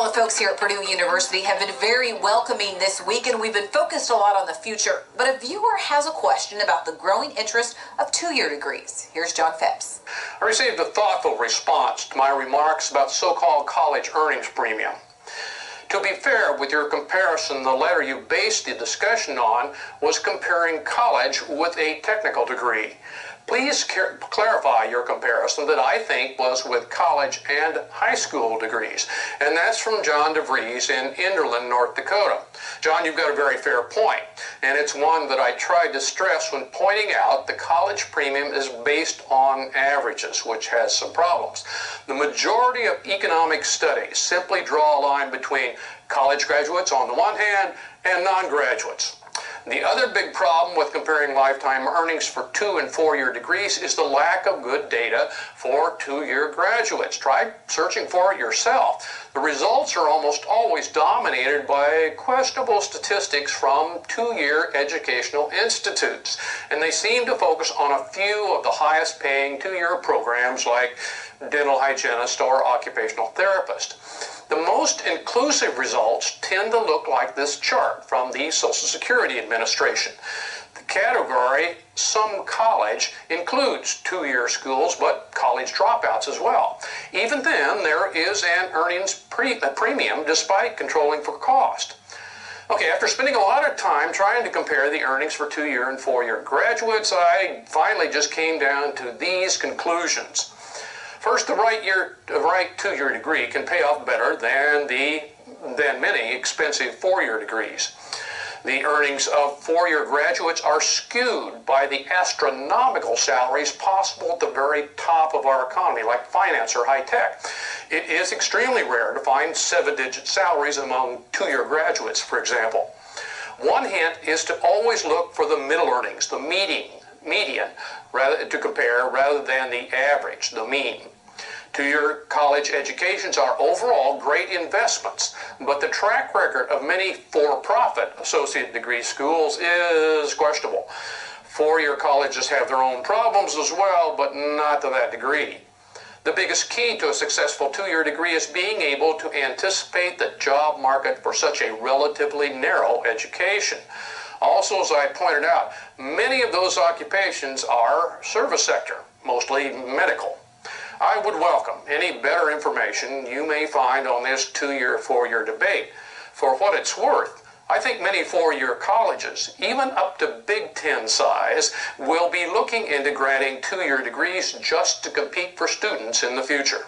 the folks here at Purdue University have been very welcoming this week, and we've been focused a lot on the future. But a viewer has a question about the growing interest of two-year degrees. Here's John Phipps. I received a thoughtful response to my remarks about so-called college earnings premium. To be fair with your comparison, the letter you based the discussion on was comparing college with a technical degree. Please clarify your comparison that I think was with college and high school degrees. And that's from John DeVries in Enderlin, North Dakota. John, you've got a very fair point, and it's one that I tried to stress when pointing out the college premium is based on averages, which has some problems. The majority of economic studies simply draw a line between college graduates on the one hand and non-graduates. The other big problem with comparing lifetime earnings for 2- and 4-year degrees is the lack of good data for 2-year graduates. Try searching for it yourself. The results are almost always dominated by questionable statistics from 2-year educational institutes, and they seem to focus on a few of the highest paying 2-year programs like dental hygienist or occupational therapist. The most inclusive results tend to look like this chart from the Social Security Administration. The category some college includes 2-year schools, but college dropouts as well. Even then, there is an earnings premium despite controlling for cost. Okay, after spending a lot of time trying to compare the earnings for 2-year and 4-year graduates, I finally just came down to these conclusions. First, the right 2-year degree can pay off better than many expensive 4-year degrees. The earnings of 4-year graduates are skewed by the astronomical salaries possible at the very top of our economy, like finance or high tech. It is extremely rare to find 7-digit salaries among 2-year graduates, for example. One hint is to always look for the middle earnings, the median, to compare rather than the average, the mean. 2-year college educations are overall great investments, but the track record of many for-profit associate degree schools is questionable. 4-year colleges have their own problems as well, but not to that degree. The biggest key to a successful 2-year degree is being able to anticipate the job market for such a relatively narrow education. Also, as I pointed out, many of those occupations are service sector, mostly medical. I would welcome any better information you may find on this 2-year, 4-year debate. For what it's worth, I think many 4-year colleges, even up to Big Ten size, will be looking into granting 2-year degrees just to compete for students in the future.